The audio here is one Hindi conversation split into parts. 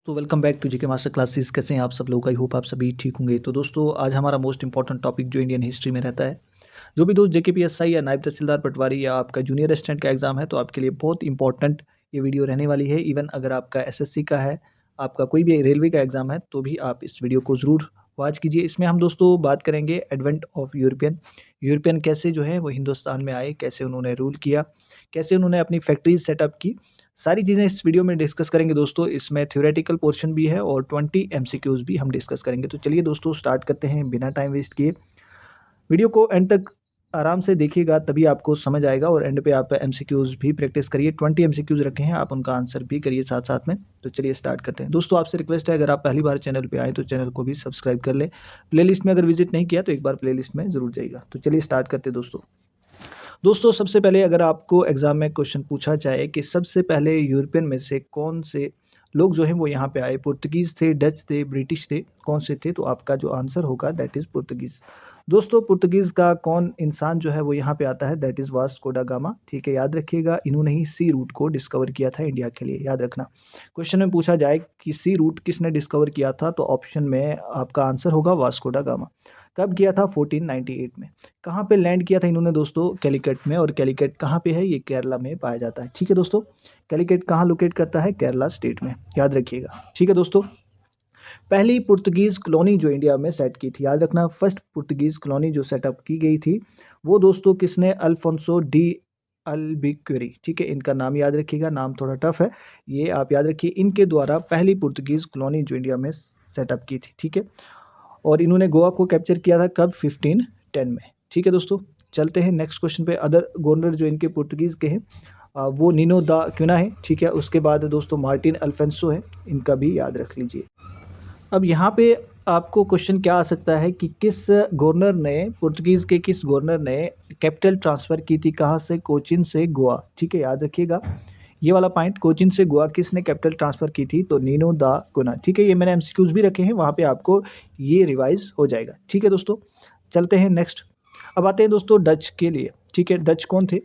तो welcome back to GK master classes. कैसे हैं आप सब लोग? आई होप आप सभी ठीक होंगे। तो दोस्तों आज हमारा मोस्ट इंपॉर्टेंट टॉपिक जो इंडियन हिस्ट्री में रहता है, जो भी दोस्त जेकेपीएसआई या नायब तहसीलदार पटवारी या आपका जूनियर असिस्टेंट का एग्जाम है, तो आपके लिए बहुत इंपॉर्टेंट ये वीडियो रहने वाली है। इवन अगर आपका एसएससी का है, आपका कोई भी रेलवे का एग्जाम है, तो भी आप इस वीडियो को ज़रूर वॉच कीजिए। इसमें हम दोस्तों बात करेंगे एडवेंट ऑफ यूरोपियन कैसे जो है वो हिंदुस्तान में आए, कैसे उन्होंने रूल किया, कैसे उन्होंने अपनी फैक्ट्रीज सेटअप की, सारी चीज़ें इस वीडियो में डिस्कस करेंगे दोस्तों। इसमें थ्योरेटिकल पोर्शन भी है और 20 एमसीक्यूज़ भी हम डिस्कस करेंगे। तो चलिए दोस्तों स्टार्ट करते हैं बिना टाइम वेस्ट किए। वीडियो को एंड तक आराम से देखिएगा, तभी आपको समझ आएगा। और एंड पे आप एमसीक्यूज़ भी प्रैक्टिस करिए। 20 एमसीक्यूज़ रखे हैं, आप उनका आंसर भी करिए साथ साथ में। तो चलिए स्टार्ट करते हैं दोस्तों। आपसे रिक्वेस्ट है, अगर आप पहली बार चैनल पे आए तो चैनल को भी सब्सक्राइब कर लें। प्लेलिस्ट में अगर विजिट नहीं किया तो एक बार प्लेलिस्ट में ज़रूर जाइएगा। तो चलिए स्टार्ट करते हैं दोस्तों। सबसे पहले अगर आपको एग्जाम में क्वेश्चन पूछा जाए कि सबसे पहले यूरोपियन में से कौन से लोग जो हैं वो यहाँ पे आए, पुर्तगीज़ थे, डच थे, ब्रिटिश थे, कौन से थे? तो आपका जो आंसर होगा दैट इज़ पुर्तगीज़। दोस्तों पुर्तगीज़ का कौन इंसान जो है वो यहाँ पे आता है, दैट इज़ वास्को डा गामा। ठीक है, याद रखिएगा, इन्होंने ही सी रूट को डिस्कवर किया था इंडिया के लिए, याद रखना। क्वेश्चन में पूछा जाए कि सी रूट किसने डिस्कवर किया था, तो ऑप्शन में आपका आंसर होगा वास्को डा गामा। कब किया था? 1498 में। कहाँ पे लैंड किया था इन्होंने दोस्तों? कैलिकट में। और कैलिकट कहाँ पे है? ये केरला में पाया जाता है। ठीक है दोस्तों, कैलिकट कहाँ लोकेट करता है? केरला स्टेट में, याद रखिएगा। ठीक है दोस्तों, पहली पुर्तगीज़ कॉलोनी जो इंडिया में सेट की थी, याद रखना, फर्स्ट पुर्तगीज़ कॉलोनी जो सेटअप की गई थी वो दोस्तों किसने? Alfonso de Albuquerque. ठीक है, इनका नाम याद रखिएगा, नाम थोड़ा टफ है, ये आप याद रखिए। इनके द्वारा पहली पुर्तगीज़ कॉलोनी जो इंडिया में सेटअप की थी। ठीक है, और इन्होंने गोवा को कैप्चर किया था कब? 1510 में। ठीक है दोस्तों, चलते हैं नेक्स्ट क्वेश्चन पे। अदर गवर्नर जो इनके पुर्तगीज़ के हैं वो नीनो दा क्यूना है। ठीक है, उसके बाद दोस्तों मार्टिन अल्फेंसो है, इनका भी याद रख लीजिए। अब यहाँ पे आपको क्वेश्चन क्या आ सकता है कि किस गवर्नर ने, पुर्तगीज़ के किस गवर्नर ने कैपिटल ट्रांसफ़र की थी, कहाँ से? कोचिन से गोवा। ठीक है, याद रखिएगा ये वाला पॉइंट, कोचिन से गोवा किसने कैपिटल ट्रांसफ़र की थी? तो नीनो दा कुना। ठीक है, ये मैंने एमसीक्यूज़ भी रखे हैं, वहाँ पे आपको ये रिवाइज हो जाएगा। ठीक है दोस्तों, चलते हैं नेक्स्ट। अब आते हैं दोस्तों डच के लिए। ठीक है, डच कौन थे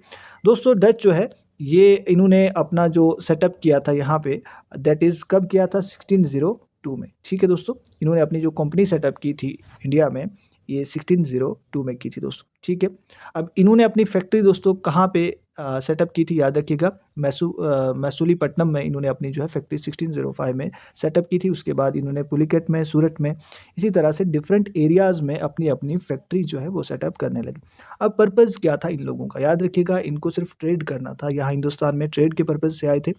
दोस्तों? डच जो है ये इन्होंने अपना जो सेटअप किया था यहाँ पे, दैट इज़ कब किया था? 1602 में। ठीक है दोस्तों, इन्होंने अपनी जो कंपनी सेटअप की थी इंडिया में, ये 1602 में की थी दोस्तों। ठीक है, अब इन्होंने अपनी फैक्ट्री दोस्तों कहाँ पे सेटअप की थी? याद रखिएगा, मैसूलीपट्टनम में इन्होंने अपनी जो है फैक्ट्री 1605 में सेटअप की थी। उसके बाद इन्होंने पुलिकेट में, सूरत में, इसी तरह से डिफरेंट एरियाज़ में अपनी अपनी फैक्ट्री जो है वो सेटअप करने लगे। अब पर्पज़ क्या था इन लोगों का? याद रखिएगा, इनको सिर्फ ट्रेड करना था, यहाँ हिंदुस्तान में ट्रेड के पर्पज़ से आए थे।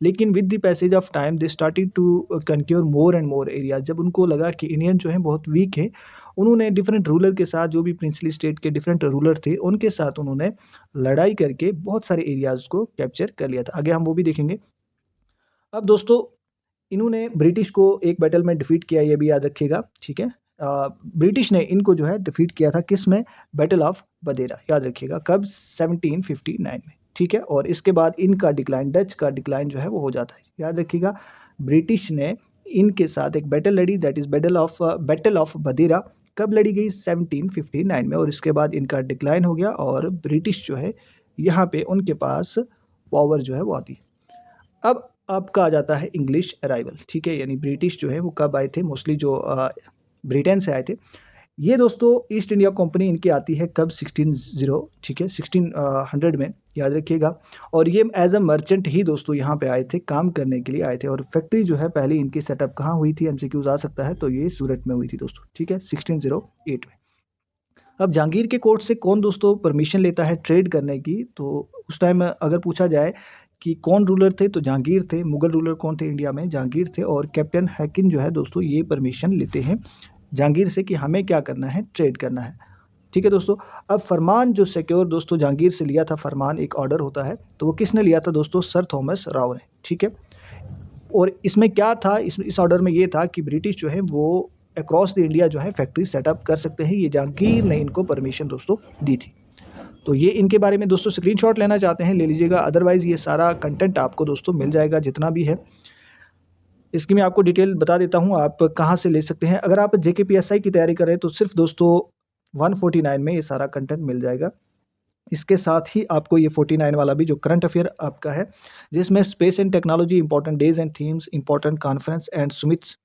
लेकिन with the passage of time they started to conquer more and more area. जब उनको लगा कि इंडियन जो है बहुत वीक है, उन्होंने डिफरेंट रूलर के साथ, जो भी प्रिंसली स्टेट के डिफरेंट रूलर थे उनके साथ उन्होंने लड़ाई करके बहुत सारे एरियाज़ को कैप्चर कर लिया था। आगे हम वो भी देखेंगे। अब दोस्तों इन्होंने ब्रिटिश को एक बैटल में डिफीट किया, ये भी याद रखिएगा। ठीक है, ब्रिटिश ने इनको जो है डिफीट किया था, किस में? बैटल ऑफ बदेरा, याद रखिएगा, कब? 1759 में। ठीक है, और इसके बाद इनका डिक्लाइन, डच का डिक्लाइन जो है वो हो जाता है। याद रखिएगा, ब्रिटिश ने इनके साथ एक बैटल लड़ी, that is battle of Badera. कब लड़ी गई? 1759 में। और इसके बाद इनका डिक्लाइन हो गया और ब्रिटिश जो है यहाँ पे उनके पास पावर जो है वो आती है। अब आपका आ जाता है इंग्लिश अराइवल। ठीक है, यानी ब्रिटिश जो है वो कब आए थे? मोस्टली जो ब्रिटेन से आए थे। ये दोस्तों ईस्ट इंडिया कंपनी इनकी आती है कब? 1600। ठीक है, 1600 में, याद रखिएगा। और ये एज अ मर्चेंट ही दोस्तों यहाँ पे आए थे, काम करने के लिए आए थे। और फैक्ट्री जो है पहले इनकी सेटअप कहाँ हुई थी? एमसीक्यूज आ सकता है, तो ये सूरत में हुई थी दोस्तों। ठीक है, 1608 में। अब जहांगीर के कोर्ट से कौन दोस्तों परमिशन लेता है ट्रेड करने की? तो उस टाइम अगर पूछा जाए कि कौन रूलर थे, तो जहांगीर थे। मुगल रूलर कौन थे इंडिया में? जहांगीर थे। और कैप्टन हैकिन जो है दोस्तों ये परमिशन लेते हैं जहांगीर से कि हमें क्या करना है? ट्रेड करना है। ठीक है दोस्तों, अब फरमान जो सिक्योर दोस्तों जहांगीर से लिया था, फरमान एक ऑर्डर होता है, तो वो किसने लिया था दोस्तों? सर थॉमस राव ने। ठीक है, और इसमें क्या था? इस ऑर्डर में ये था कि ब्रिटिश जो है वो अक्रॉस द इंडिया जो है फैक्ट्री सेटअप कर सकते हैं। ये जहांगीर ने इनको परमिशन दोस्तों दी थी। तो ये इनके बारे में दोस्तों स्क्रीनशॉट लेना चाहते हैं ले लीजिएगा, अदरवाइज़ ये सारा कंटेंट आपको दोस्तों मिल जाएगा जितना भी है। इसकी मैं आपको डिटेल बता देता हूँ, आप कहाँ से ले सकते हैं। अगर आप जेकेपीएसआई की तैयारी करें तो सिर्फ दोस्तों 149 में ये सारा कंटेंट मिल जाएगा। इसके साथ ही आपको ये 49 वाला भी जो करंट अफेयर आपका है, जिसमें space and technology, important days and themes, important conference and summits,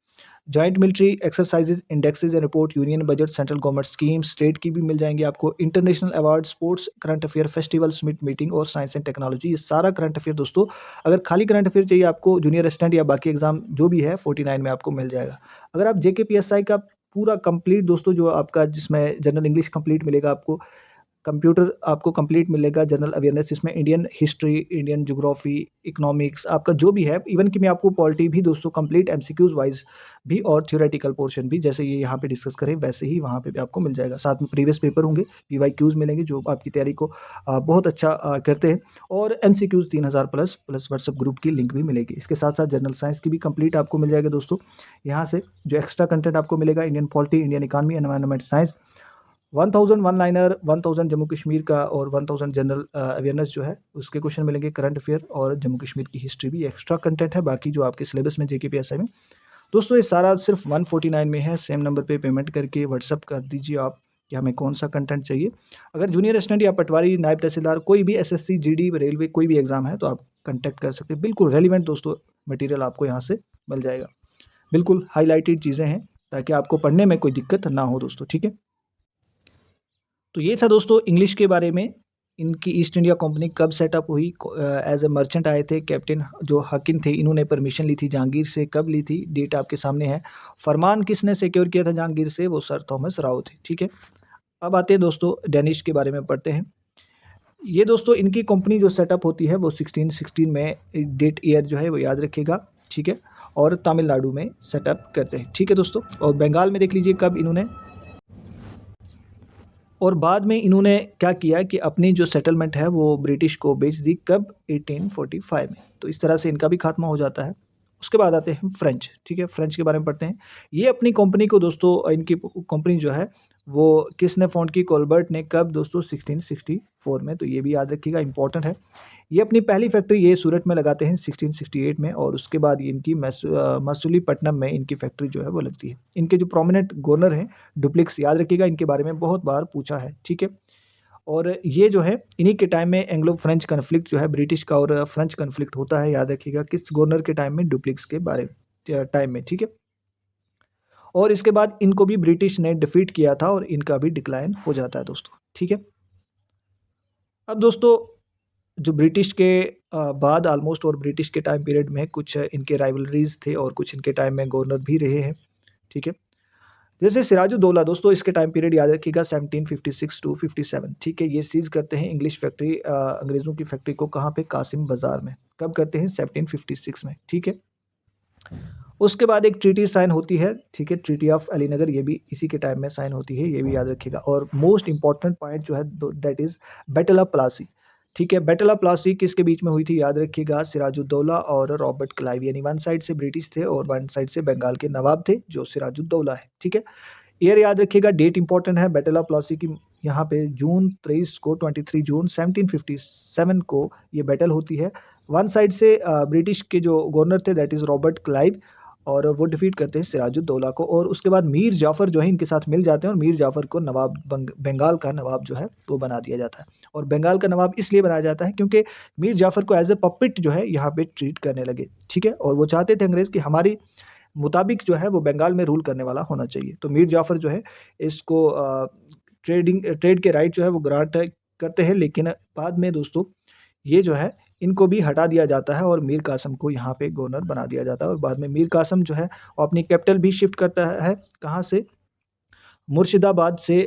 joint military exercises, indexes and report, union budget, central government scheme, state की भी मिल जाएंगी आपको, international award, sports current affair, festival, summit meeting और साइंस एंड टेक्नोलॉजी। ये सारा करंट अफेयर दोस्तों, अगर खाली करंट अफेयर चाहिए आपको, जूनियर असिस्टेंट या बाकी एग्जाम जो भी है 49 में आपको मिल जाएगा। अगर आप JKPSI का पूरा कंप्लीट दोस्तों, जो आपका जिसमें जनरल इंग्लिश कंप्लीट मिलेगा आपको, कंप्यूटर आपको कंप्लीट मिलेगा, जनरल अवेयरनेस इसमें Indian history, Indian geography, economics आपका जो भी है, इवन कि मैं आपको पॉलिटी भी दोस्तों कंप्लीट MCQs वाइज भी और थ्योरेटिकल पोर्शन भी, जैसे ये यहाँ पे डिस्कस करें वैसे ही वहाँ पे भी आपको मिल जाएगा। साथ में प्रीवियस पेपर होंगे, PYQs मिलेंगे जो आपकी तैयारी को बहुत अच्छा करते हैं, और MCQs 3000 प्लस व्हाट्सएप ग्रुप की लिंक भी मिलेगी। इसके साथ साथ जनरल साइंस की भी कंप्लीट आपको मिल जाएगा दोस्तों। यहाँ से जो एक्स्ट्रा कंटेंट आपको मिलेगा, Indian polity, Indian economy, environment science, 1000 one liner, 1000 Jammu Kashmir का और 1000 जनरल अवेयरनेस जो है उसके क्वेश्चन मिलेंगे, करंट अफेयर और जम्मू कश्मीर की हिस्ट्री भी एक्स्ट्रा कंटेंट है। बाकी जो आपके सिलेबस में JKPSI में दोस्तों, ये सारा सिर्फ 149 में है। सेम नंबर पे पेमेंट करके व्हाट्सअप कर दीजिए आप कि हमें कौन सा कंटेंट चाहिए। अगर जूनियर असिस्टेंट या पटवारी, नायब तहसीलदार, कोई भी SSC, GD, रेलवे कोई भी एग्जाम है तो आप कंटेक्ट कर सकते हैं। बिल्कुल रेलिवेंट दोस्तों मटेरियल आपको यहाँ से मिल जाएगा, बिल्कुल हाईलाइटेड चीज़ें हैं ताकि आपको पढ़ने में कोई दिक्कत ना हो दोस्तों, ठीक है। तो ये था दोस्तों इंग्लिश के बारे में। इनकी ईस्ट इंडिया कंपनी कब सेटअप हुई, एज ए मर्चेंट आए थे, कैप्टन जो हकिन थे इन्होंने परमिशन ली थी जहांगीर से, कब ली थी, डेट आपके सामने है। फरमान किसने सिक्योर किया था जहांगीर से, वो सर थॉमस राव थे, ठीक है। अब आते हैं दोस्तों डेनिश के बारे में पढ़ते हैं। ये दोस्तों इनकी कंपनी जो सेटअप होती है वो 1616 में, डेट ईयर जो है वो याद रखिएगा, ठीक है। और तमिलनाडु में सेटअप करते हैं, ठीक है दोस्तों। और बंगाल में देख लीजिए कब इन्होंने, और बाद में इन्होंने क्या किया कि अपनी जो सेटलमेंट है वो ब्रिटिश को बेच दी, कब, 1845 में। तो इस तरह से इनका भी खात्मा हो जाता है। उसके बाद आते हैं फ्रेंच, ठीक है। फ्रेंच के बारे में पढ़ते हैं। ये अपनी कंपनी को दोस्तों, इनकी कंपनी जो है वो किसने फाउंड की, कोलबर्ट ने, कब दोस्तों, 1664 में। तो ये भी याद रखिएगा, इंपॉर्टेंट है। ये अपनी पहली फैक्ट्री ये सूरत में लगाते हैं 1668 में, और उसके बाद ये इनकी मसूलीपट्टनम में इनकी फैक्ट्री जो है वो लगती है। इनके जो प्रोमिनेंट गवर्नर हैं डुप्लिक्स, याद रखिएगा, इनके बारे में बहुत बार पूछा है, ठीक है। और ये जो है इन्हीं के टाइम में एंग्लो फ्रेंच कन्फ्लिक्ट जो है, ब्रिटिश का और फ्रेंच कन्फ्लिक्ट होता है, याद रखिएगा, किस गवर्नर के टाइम में, डुप्लिक्स के बारे में टाइम में, ठीक है। और इसके बाद इनको भी ब्रिटिश ने डिफीट किया था और इनका भी डिक्लाइन हो जाता है दोस्तों, ठीक है। अब दोस्तों जो ब्रिटिश के बाद ऑलमोस्ट, और ब्रिटिश के टाइम पीरियड में कुछ इनके राइवलरीज थे और कुछ इनके टाइम में गवर्नर भी रहे हैं, ठीक है। जैसे सिराजुद्दौला दोस्तों, इसके टाइम पीरियड याद रखिएगा 1756 टू 57, ठीक है। ये सीज करते हैं इंग्लिश फैक्ट्री, अंग्रेज़ों की फैक्ट्री को, कहाँ पे, कासिम बाजार में। कब करते हैं, 1756 में, ठीक है। उसके बाद एक ट्रीटी साइन होती है, ठीक है, ट्रीटी ऑफ अलीनगर, ये भी इसी के टाइम में साइन होती है, ये भी याद रखिएगा। और मोस्ट इंपॉर्टेंट पॉइंट जो है that is battle of Plassey, ठीक है। बैटल ऑफ प्लासी किसके बीच में हुई थी, याद रखिएगा, सिराजुद्दौला और रॉबर्ट क्लाइव, यानी वन साइड से ब्रिटिश थे और वन साइड से बंगाल के नवाब थे जो सिराजुद्दौला है, ठीक है। ईयर याद रखिएगा, डेट इंपॉर्टेंट है बैटल ऑफ प्लासी की, यहाँ पे जून 23 को, 23 जून 1757 को ये बैटल होती है। वन साइड से ब्रिटिश के जो गवर्नर थे दैट इज़ रॉबर्ट क्लाइव, और वो डिफीट करते हैं सिराजुद्दौला को, और उसके बाद मीर जाफ़र जो है इनके साथ मिल जाते हैं, और मीर जाफ़र को नवाब, बंगाल का नवाब जो है वो बना दिया जाता है। और बंगाल का नवाब इसलिए बनाया जाता है क्योंकि मीर जाफ़र को एज ए पपिट जो है यहाँ पे ट्रीट करने लगे, ठीक है। और वो चाहते थे अंग्रेज़ कि हमारी मुताबिक जो है वो बंगाल में रूल करने वाला होना चाहिए। तो मीर जाफ़र जो है इसको ट्रेड के राइट जो है वो ग्रांट करते हैं, लेकिन बाद में दोस्तों ये जो है इनको भी हटा दिया जाता है और मीर कासिम को यहाँ पे गवर्नर बना दिया जाता है। और बाद में मीर कासिम जो है वो अपनी कैपिटल भी शिफ्ट करता है, कहाँ से, मुर्शिदाबाद से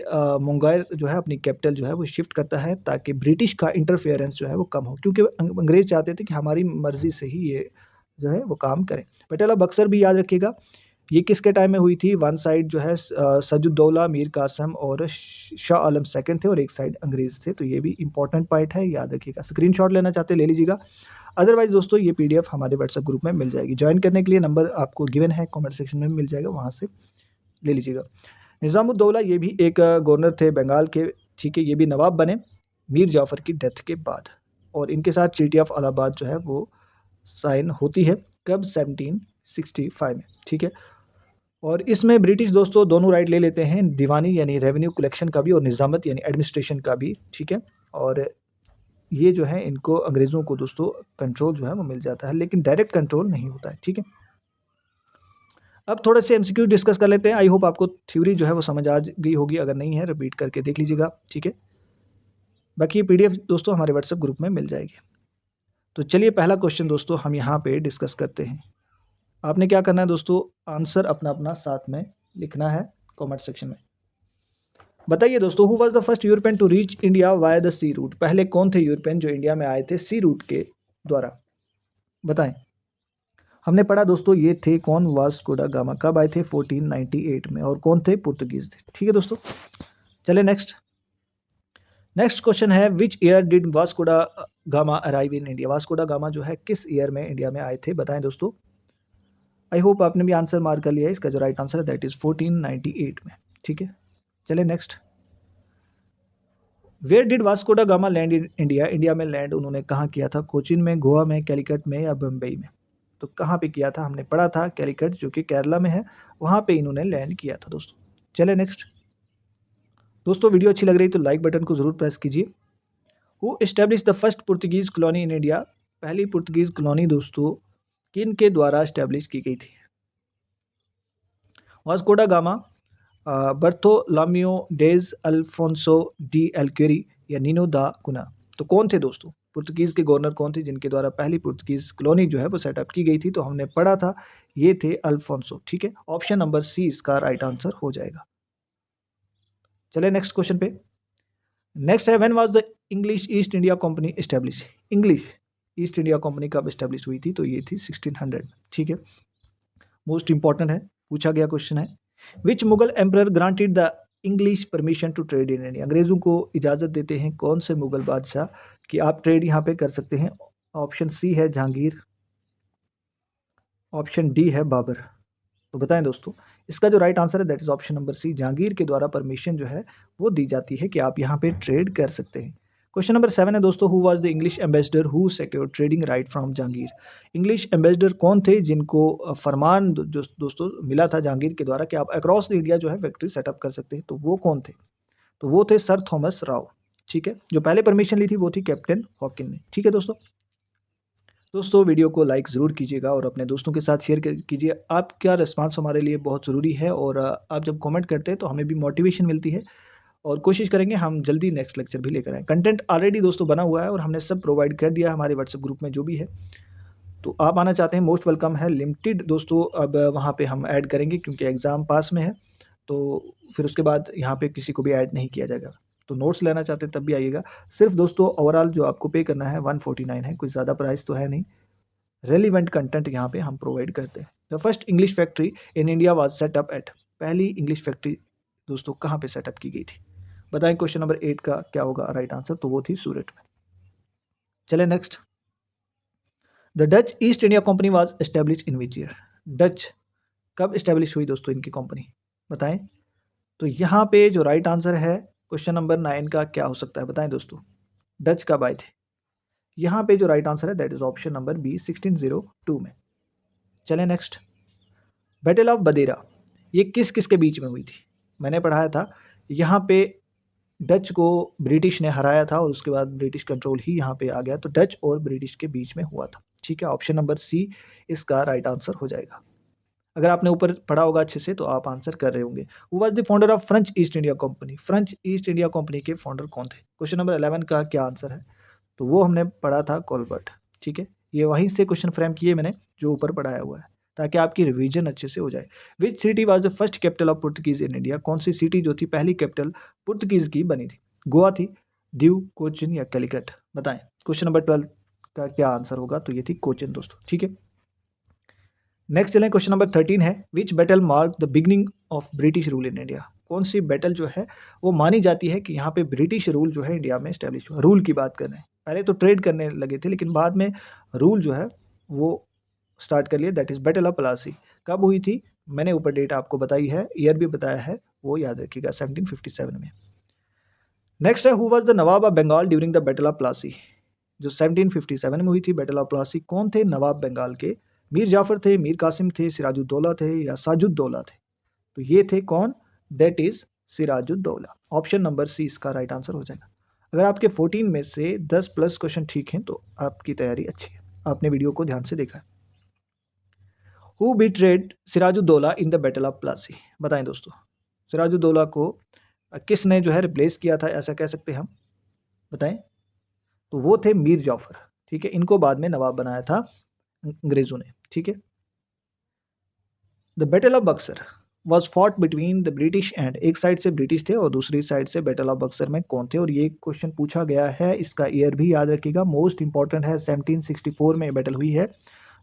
मुंगेर जो है अपनी कैपिटल जो है वो शिफ्ट करता है, ताकि ब्रिटिश का इंटरफेरेंस जो है वो कम हो, क्योंकि अंग्रेज़ चाहते थे कि हमारी मर्ज़ी से ही ये जो है वो काम करें। बैटल ऑफ बक्सर भी याद रखिएगा, ये किसके टाइम में हुई थी, वन साइड जो है सजुद्दौला, मीर कासिम और शाह आलम सेकंड थे, और एक साइड अंग्रेज़ थे। तो ये भी इंपॉर्टेंट पॉइंट है, याद रखिएगा। स्क्रीनशॉट लेना चाहते ले लीजिएगा, अदरवाइज दोस्तों ये PDF हमारे व्हाट्सएप ग्रुप में मिल जाएगी। ज्वाइन करने के लिए नंबर आपको गिवन है, कमेंट सेक्शन में मिल जाएगा, वहाँ से ले लीजिएगा। निज़ामुद्दौला ये भी एक गवर्नर थे बंगाल के, ठीक है। ये भी नवाब बने मीर जाफ़र की डेथ के बाद, और इनके साथ ट्रीटी ऑफ इलाहाबाद जो है वो साइन होती है, कब, 1765 में, ठीक है। और इसमें ब्रिटिश दोस्तों दोनों राइट ले लेते हैं, दीवानी यानी रेवेन्यू कलेक्शन का भी और निज़ामत यानी एडमिनिस्ट्रेशन का भी, ठीक है। और ये जो है इनको अंग्रेज़ों को दोस्तों कंट्रोल जो है वो मिल जाता है, लेकिन डायरेक्ट कंट्रोल नहीं होता है, ठीक है। अब थोड़े से एमसीक्यू डिस्कस कर लेते हैं। आई होप आपको थ्योरी जो है वो समझ आ गई होगी, अगर नहीं है रिपीट करके देख लीजिएगा, ठीक है। बाकी ये पीडीएफ दोस्तों हमारे व्हाट्सएप ग्रुप में मिल जाएगी। तो चलिए पहला क्वेश्चन दोस्तों हम यहाँ पे डिस्कस करते हैं। आपने क्या करना है दोस्तों, आंसर अपना अपना साथ में लिखना है कमेंट सेक्शन में। बताइए दोस्तों, who was the first European to reach India via the sea route. पहले कौन थे यूरोपियन जो इंडिया में आए थे सी रूट के द्वारा, बताएं। हमने पढ़ा दोस्तों ये थे कौन, वास्को ड गामा। कब आए थे, 1498 में। और कौन थे, पुर्तगीज थे, ठीक है दोस्तों। चले नेक्स्ट क्वेश्चन है, which year did Vasco da gamma arrive in India. Vasco da gamma जो है किस ईयर में इंडिया में आए थे, बताएं दोस्तों। आई होप आपने भी आंसर मार्क कर लिया है। इसका जो राइट आंसर है दैट इज 1498 में, ठीक है। चले next, where did Vasco da gamma land in India. India में लैंड उन्होंने कहाँ किया था, कोचिन में, गोवा में, कैलिकट में या बम्बई में। तो कहाँ पे किया था, हमने पढ़ा था कैलिकट जो कि केरला में है, वहाँ पे इन्होंने लैंड किया था दोस्तों। चले नेक्स्ट दोस्तों, वीडियो अच्छी लग रही तो लाइक बटन को ज़रूर प्रेस कीजिए। Who establish the first Portuguese colony in India. पहली पुर्तगीज कॉलोनी दोस्तों किन के द्वारा एस्टेब्लिश की गई थी। Vasco da Gama, Bartholomew Dias Alfonso de Albuquerque या नीनो दा कुना। तो कौन थे दोस्तों, पुर्तगीज़ के गवर्नर कौन थे जिनके द्वारा पहली पुर्तगीज़ कॉलोनी जो है वो सेटअप की गई थी। तो हमने पढ़ा था ये थे अल्फोंसो, ठीक है। ऑप्शन नंबर सी इसका राइट आंसर हो जाएगा। चले नेक्स्ट क्वेश्चन पे। नेक्स्ट है, when was the English east India company establish. English east India company कब एस्टेब्लिश हुई थी, तो ये थी 1600, ठीक है। मोस्ट इंपॉर्टेंट है, पूछा गया क्वेश्चन है। Which Mughal emperor granted the English permission to trade in India. अंग्रेज़ों को इजाज़त देते हैं कौन से मुगल बादशाह कि आप ट्रेड यहाँ पे कर सकते हैं। ऑप्शन सी है जहांगीर, ऑप्शन डी है बाबर। तो बताएं दोस्तों, इसका जो राइट आंसर है that is option number C, Jahangir के द्वारा परमिशन जो है वो दी जाती है कि आप यहाँ पे ट्रेड कर सकते हैं। क्वेश्चन नंबर 7 है दोस्तों, who was the English ambassador who secured trading right from Jahangir. English ambassador कौन थे जिनको फरमान जो दोस्तों मिला था जहांगीर के द्वारा कि आप अक्रॉस इंडिया जो है फैक्ट्री सेटअप कर सकते हैं। तो वो कौन थे, तो वो थे सर थॉमस राव, ठीक है। जो पहले परमिशन ली थी वो थी कैप्टन हॉकिन ने, ठीक है दोस्तों वीडियो को लाइक ज़रूर कीजिएगा और अपने दोस्तों के साथ शेयर कीजिए। आपका रिस्पांस हमारे लिए बहुत ज़रूरी है और आप जब कमेंट करते हैं तो हमें भी मोटिवेशन मिलती है और कोशिश करेंगे हम जल्दी नेक्स्ट लेक्चर भी लेकर आएँ। कंटेंट ऑलरेडी दोस्तों बना हुआ है और हमने सब प्रोवाइड कर दिया हमारे व्हाट्सएप ग्रुप में जो भी है। तो आप आना चाहते हैं मोस्ट वेलकम है। लिमिटेड दोस्तों अब वहाँ पे हम ऐड करेंगे क्योंकि एग्ज़ाम पास में है, तो फिर उसके बाद यहाँ पे किसी को भी ऐड नहीं किया जाएगा। तो नोट्स लेना चाहते हैं तब भी आइएगा। सिर्फ दोस्तों ओवरऑल जो आपको पे करना है 149 है, कोई ज़्यादा प्राइस तो है नहीं। रेलिवेंट कंटेंट यहाँ पे हम प्रोवाइड करते हैं। The first English factory in India was set up at. पहली इंग्लिश फैक्ट्री दोस्तों कहाँ पे सेटअप की गई थी, बताएं। क्वेश्चन नंबर 8 का क्या होगा राइट आंसर, तो वो थी सूरत में। चले next, the Dutch east India company was establish in which year. Dutch कब एस्टेब्लिश हुई दोस्तों इनकी कंपनी, बताएं। तो यहाँ पे जो राइट आंसर है क्वेश्चन नंबर 9 का क्या हो सकता है, बताएं दोस्तों। डच कब आए थे, यहाँ पे जो राइट आंसर है that is option number B 1602 में। चलें नेक्स्ट, बैटल ऑफ बदेरा ये किस किस के बीच में हुई थी। मैंने पढ़ाया था यहाँ पे डच को ब्रिटिश ने हराया था और उसके बाद ब्रिटिश कंट्रोल ही यहाँ पे आ गया, तो डच और ब्रिटिश के बीच में हुआ था, ठीक है। ऑप्शन नंबर सी इसका राइट आंसर हो जाएगा। अगर आपने ऊपर पढ़ा होगा अच्छे से तो आप आंसर कर रहे होंगे। Who was the founder of French east India company. French east India company के फाउंडर कौन थे, क्वेश्चन नंबर 11 का क्या आंसर है, तो वो हमने पढ़ा था कोलबर्ट, ठीक है। ये वहीं से क्वेश्चन फ्रेम किए मैंने जो ऊपर पढ़ाया हुआ है ताकि आपकी रिवीजन अच्छे से हो जाए। Which city was the first capital of Portuguese in India. कौन सी सिटी जो थी पहली कैपिटल पुर्तगीज की बनी थी, गोवा थी, दीव, कोचिन या कैलिकट, बताएं। क्वेश्चन नंबर 12 का क्या आंसर होगा, तो ये थी कोचिन दोस्तों, ठीक है। नेक्स्ट चलें, क्वेश्चन नंबर 13 है, विच battle mark the beginning of British rule in India. कौन सी बैटल जो है वो मानी जाती है कि यहाँ पे ब्रिटिश रूल जो है इंडिया में स्टैब्लिश हुआ। रूल की बात कर रहे हैं, पहले तो ट्रेड करने लगे थे लेकिन बाद में रूल जो है वो स्टार्ट कर लिया, that is battle of Plassey. कब हुई थी, मैंने ऊपर डेट आपको बताई है, ईयर भी बताया है, वो याद रखिएगा 1757 में। नेक्स्ट है, who was the nawab of Bengal during the battle of Plassey. जो 1757 में हुई थी बैटल ऑफ प्लासी, कौन थे नवाब बंगाल के। मीर जाफर थे, मीर कासिम थे, सिराजुद्दौला थे या साजुद्दौला थे। तो ये थे कौन, that is Sirajuddaulah. Option number C इसका राइट आंसर हो जाएगा। अगर आपके 14 में से 10 प्लस क्वेश्चन ठीक हैं तो आपकी तैयारी अच्छी है, आपने वीडियो को ध्यान से देखा है। Who betrayed Sirajuddaulah in the battle of Plassey, बताएं दोस्तों, सिराजुद्दौला को किसने जो है रिप्लेस किया था, ऐसा कह सकते हैं हम, बताएं। तो वो थे मीर जाफर, ठीक है, इनको बाद में नवाब बनाया था अंग्रेजों ने, ठीक है। The battle of Buxar was fought between the British and, एक साइड से ब्रिटिश थे और दूसरी साइड से बैटल ऑफ बक्सर में कौन थे, और ये क्वेश्चन पूछा गया है, इसका ईयर भी याद रखिएगा, मोस्ट इंपॉर्टेंट है, 1764 में बैटल हुई है।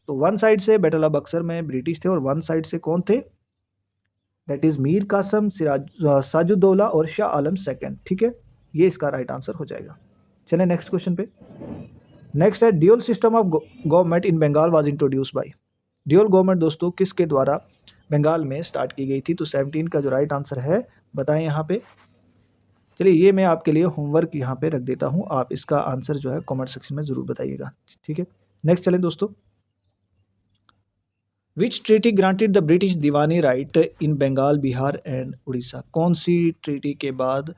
तो वन साइड से बैटल ऑफ बक्सर में ब्रिटिश थे और वन साइड से कौन थे, दैट इज मीर कासम, सिराजुद्दौला और शाह आलम सेकंड, ठीक है, ये इसका राइट आंसर हो जाएगा। चलें नेक्स्ट क्वेश्चन पे। नेक्स्ट है dual system of government in Bengal was introduce by, dual government दोस्तों किसके द्वारा बंगाल में स्टार्ट की गई थी, तो 17 का जो राइट आंसर है बताएं यहाँ पे। चलिए ये मैं आपके लिए होमवर्क यहाँ पे रख देता हूँ, आप इसका आंसर जो है कमेंट सेक्शन में ज़रूर बताइएगा, ठीक है। नेक्स्ट चलें दोस्तों। Which treaty granted the British diwani right in Bengal, Bihar and Orissa, कौन सी ट्रीटी के बाद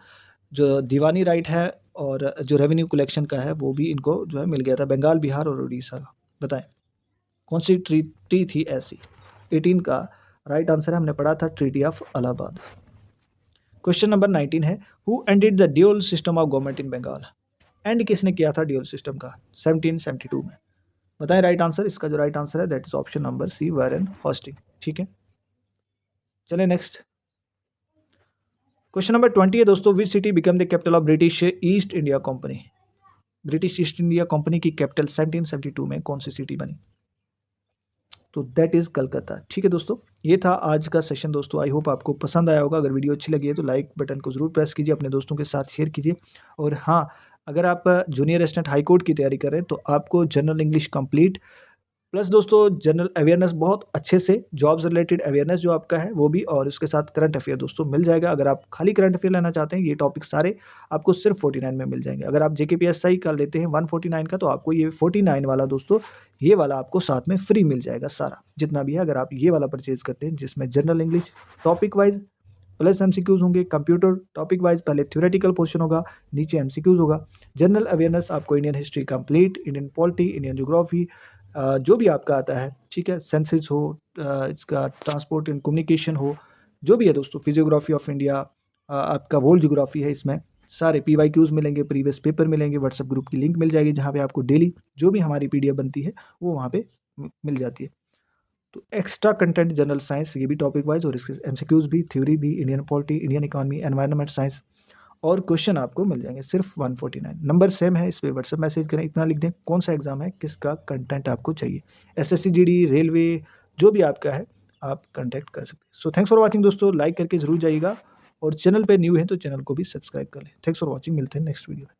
जो दीवानी राइट है और जो रेवेन्यू कलेक्शन का है वो भी इनको जो है मिल गया था, बंगाल, बिहार और उड़ीसा का, बताएं कौन सी ट्रीटी थी ऐसी। 18 का राइट आंसर है, हमने पढ़ा था treaty of Allahabad. Question number 19 है who ended the dual system of government in Bengal, and किसने किया था ड्यूअल सिस्टम का 1772 में, बताएं राइट आंसर। इसका जो राइट आंसर है that is option number C, Warren Hastings, ठीक है। चलें नेक्स्ट। क्वेश्चन नंबर 20 है दोस्तों, which city become the capital of British East India Company, British East India Company की कैपिटल 1772 में कौन सी सिटी बनी, तो दैट इज़ कलकत्ता, ठीक है दोस्तों। ये था आज का सेशन दोस्तों, आई होप आपको पसंद आया होगा। अगर वीडियो अच्छी लगी है तो लाइक बटन को ज़रूर प्रेस कीजिए, अपने दोस्तों के साथ शेयर कीजिए। और हाँ, अगर आप जूनियर असिस्टेंट हाई कोर्ट की तैयारी कर रहे हैं तो आपको जनरल इंग्लिश कंप्लीट प्लस दोस्तों जनरल अवेयरनेस बहुत अच्छे से, जॉब्स रिलेटेड अवेयरनेस जो आपका है वो भी, और उसके साथ करंट अफेयर दोस्तों मिल जाएगा। अगर आप खाली करंट अफेयर लेना चाहते हैं, ये टॉपिक सारे आपको सिर्फ 49 में मिल जाएंगे। अगर आप JKPSI का लेते हैं 149 का, तो आपको ये 49 वाला दोस्तों, ये वाला आपको साथ में फ्री मिल जाएगा, सारा जितना भी है। अगर आप ये वाला परचेज करते हैं जिसमें general English topic wise plus MCQs होंगे, कंप्यूटर टॉपिक वाइज पहले थ्योरेटिकल पोर्शन होगा, नीचे MCQs होगा, जनरल अवेयरनेस आपको Indian history complete, Indian polity, Indian geography, जो भी आपका आता है, ठीक है, सेंसस हो, इसका ट्रांसपोर्ट एंड कम्युनिकेशन हो, जो भी है दोस्तों, फिजियोग्राफी ऑफ इंडिया, आपका वर्ल्ड ज्योग्राफी है, इसमें सारे PYQs मिलेंगे, प्रीवियस पेपर मिलेंगे, व्हाट्सएप ग्रुप की लिंक मिल जाएगी जहाँ पे आपको डेली जो भी हमारी PDF बनती है वो वहाँ पे मिल जाती है। तो एक्स्ट्रा कंटेंट जनरल साइंस, ये भी टॉपिक वाइज, और इसके MCQs भी, थ्योरी भी, Indian polity, Indian economy, environment science, और क्वेश्चन आपको मिल जाएंगे सिर्फ 149। नंबर सेम है, इस पर व्हाट्सएप मैसेज करें, इतना लिख दें कौन सा एग्जाम है, किसका कंटेंट आपको चाहिए, SSC GD, रेलवे, जो भी आपका है आप कंटेक्ट कर सकते हैं। सो थैंक्स फॉर वॉचिंग दोस्तों, लाइक करके जरूर जाइएगा, और चैनल पे न्यू है तो चैनल को भी सब्सक्राइब कर लें। थैंक्स फॉर वॉचिंग, मिलते हैं नेक्स्ट वीडियो में।